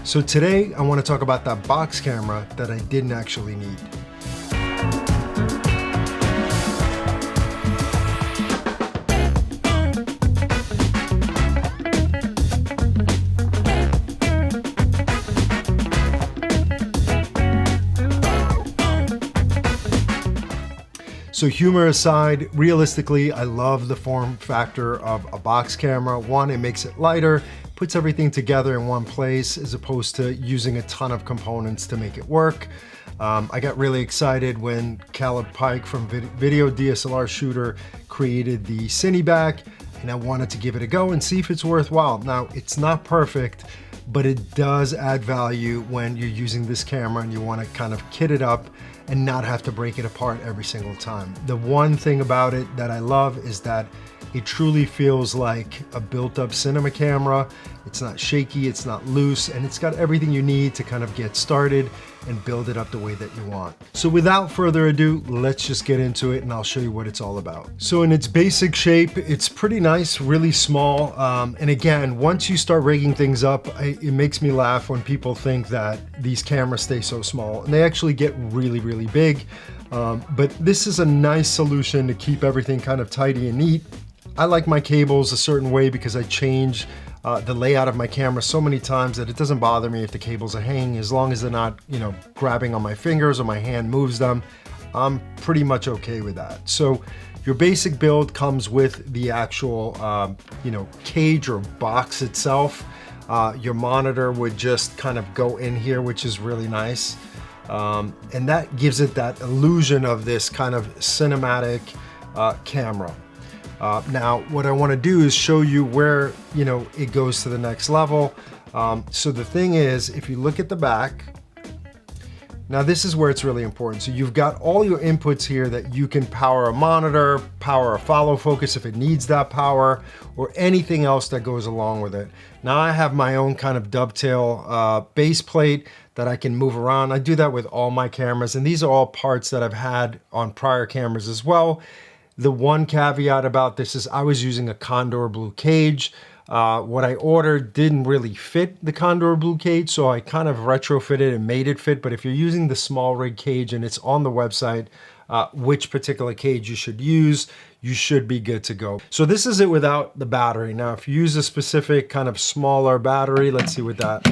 So today I want to talk about that box camera that I didn't actually need. So humor aside, realistically, I love the form factor of a box camera. One, it makes it lighter, puts everything together in one place as opposed to using a ton of components to make it work. I got really excited when Caleb Pike from Video DSLR Shooter created the Cineback, and I wanted to give it a go and see if it's worthwhile. Now, it's not perfect, but it does add value when you're using this camera and you want to kind of kit it up and not have to break it apart every single time. The one thing about it that I love is that it truly feels like a built-up cinema camera. It's not shaky, it's not loose, and it's got everything you need to kind of get started and build it up the way that you want. So without further ado, let's just get into it and I'll show you what it's all about. So in its basic shape, it's pretty nice, really small. And again, once you start rigging things up, it makes me laugh when people think that these cameras stay so small, and they actually get really, really big. But this is a nice solution to keep everything kind of tidy and neat. I like my cables a certain way because I change the layout of my camera so many times that it doesn't bother me if the cables are hanging, as long as they're not, grabbing on my fingers or my hand moves them. I'm pretty much okay with that. So your basic build comes with the actual, cage or box itself. Your monitor would just kind of go in here, which is really nice. And that gives it that illusion of this kind of cinematic camera. Now, what I want to do is show you where, it goes to the next level. So the thing is, if you look at the back, now this is where it's really important. So you've got all your inputs here that you can power a monitor, power a follow focus if it needs that power, or anything else that goes along with it. Now I have my own kind of dovetail base plate that I can move around. I do that with all my cameras, and these are all parts that I've had on prior cameras as well. The one caveat about this is I was using a Condor blue cage. What I ordered didn't really fit the Condor blue cage, so I kind of retrofitted and made it fit. But if you're using the small rig cage and it's on the website, which particular cage you should use, you should be good to go. So this is it without the battery. Now, if you use a specific kind of smaller battery, let's see what that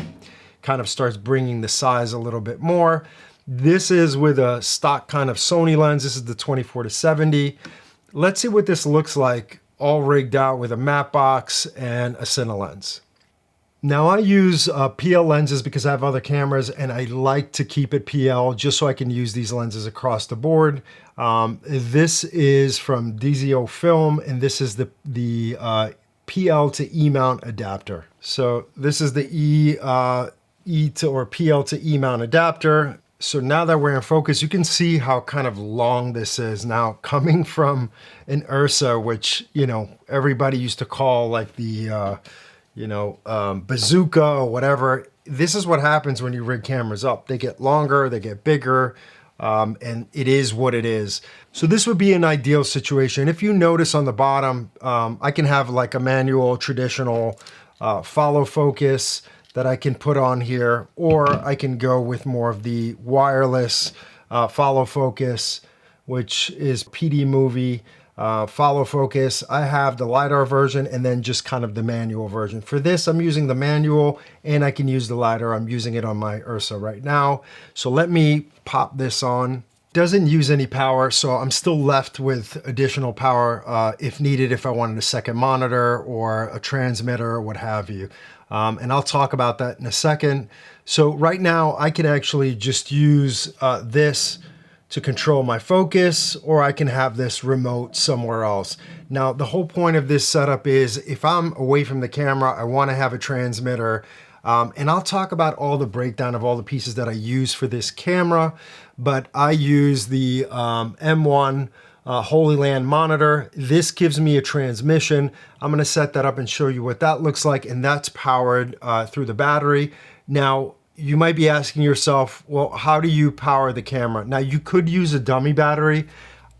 kind of starts bringing the size a little bit more. This is with a stock kind of Sony lens. This is the 24-70. Let's see what this looks like all rigged out with a matte box and a cine lens. Now I use PL lenses because I have other cameras and I like to keep it PL just so I can use these lenses across the board. This is from DZO Film, and this is the PL to E mount adapter. So this is the E to or PL to E mount adapter. So now that we're in focus, you can see how kind of long this is. Now, coming from an Ursa, which, everybody used to call like the, bazooka or whatever. This is what happens when you rig cameras up. They get longer, they get bigger, and it is what it is. So this would be an ideal situation. If you notice on the bottom, I can have like a manual, traditional follow focus that I can put on here, or I can go with more of the wireless follow focus, which is PD movie follow focus. I have the LiDAR version and then just kind of the manual version. For this, I'm using the manual and I can use the LiDAR. I'm using it on my Ursa right now. So let me pop this on. Doesn't use any power, so I'm still left with additional power if needed, if I wanted a second monitor or a transmitter or what have you. And I'll talk about that in a second. So right now I can actually just use this to control my focus, or I can have this remote somewhere else. Now, the whole point of this setup is if I'm away from the camera, I want to have a transmitter. And I'll talk about all the breakdown of all the pieces that I use for this camera, but I use the M1 Holy Land monitor. This gives me a transmission. I'm gonna set that up and show you what that looks like, and that's powered through the battery. Now, you might be asking yourself, well, how do you power the camera? Now, you could use a dummy battery.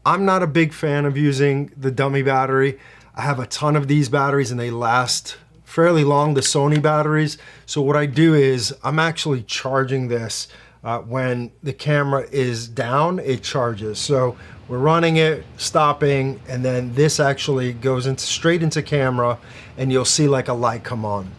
I'm not a big fan of using the dummy battery. I have a ton of these batteries and they last fairly long, the Sony batteries. So what I do is I'm actually charging this when the camera is down, it charges. So we're running it, stopping, and then this actually goes straight into camera, and you'll see like a light come on.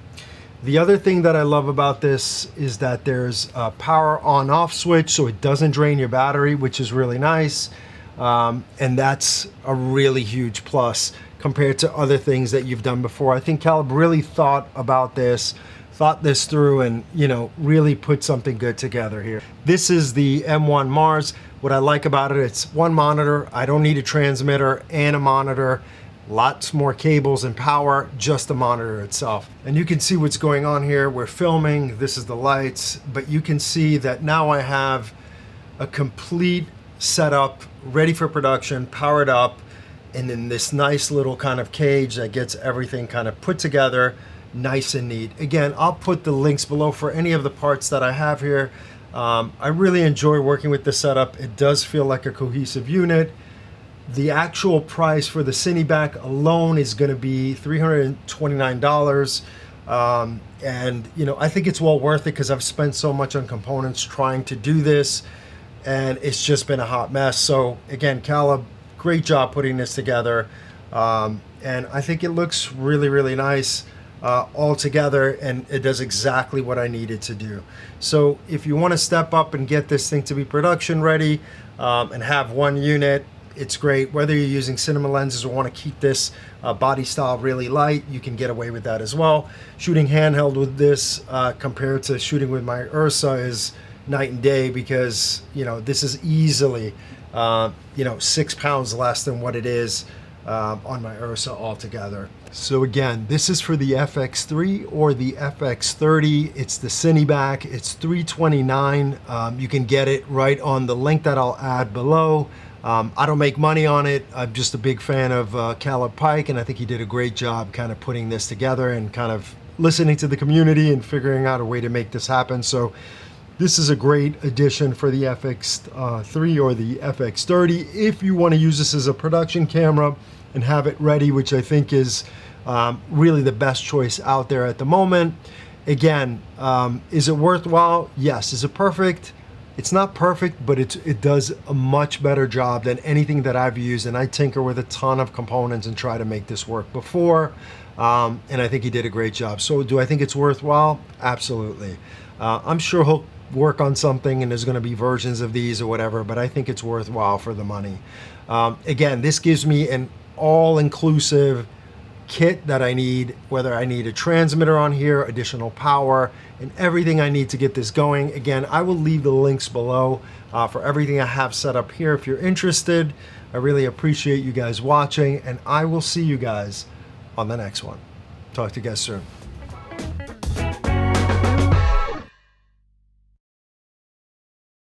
The other thing that I love about this is that there's a power on-off switch, so it doesn't drain your battery, which is really nice. And that's a really huge plus compared to other things that you've done before. I think Caleb really thought this through, and really put something good together here. This is the M1 Mars. What I like about it, it's one monitor. I don't need a transmitter and a monitor. Lots more cables and power, just the monitor itself. And you can see what's going on here. We're filming, this is the lights, but you can see that now I have a complete setup ready for production, powered up, and in this nice little kind of cage that gets everything kind of put together nice and neat. Again, I'll put the links below for any of the parts that I have here. I really enjoy working with this setup. It does feel like a cohesive unit. The actual price for the Cineback alone is going to be $329. And I think it's well worth it because I've spent so much on components trying to do this, and it's just been a hot mess. So again, Caleb, great job putting this together. And I think it looks really, really nice all together, and it does exactly what I needed to do. So if you want to step up and get this thing to be production ready and have one unit, it's great. Whether you're using cinema lenses or want to keep this body style really light, you can get away with that as well. Shooting handheld with this compared to shooting with my Ursa is night and day, because this is easily 6 pounds less than what it is on my Ursa altogether. So again, this is for the FX3 or the FX30. It's the Cineback. It's $329. You can get it right on the link that I'll add below. I don't make money on it. I'm just a big fan of Caleb Pike, and I think he did a great job kind of putting this together and kind of listening to the community and figuring out a way to make this happen. So this is a great addition for the FX3 or the FX30 if you want to use this as a production camera and have it ready, which I think is really the best choice out there at the moment. Again, is it worthwhile? Yes. Is it perfect? It's not perfect, but it does a much better job than anything that I've used, and I tinker with a ton of components and try to make this work before, and I think he did a great job. So do I think it's worthwhile? Absolutely. I'm sure he'll work on something and there's going to be versions of these or whatever, but I think it's worthwhile for the money. Again, this gives me an all-inclusive kit that I need, whether I need a transmitter on here, additional power, and everything I need to get this going. Again, I will leave the links below for everything I have set up here if you're interested. I really appreciate you guys watching, and I will see you guys on the next one. Talk to you guys soon.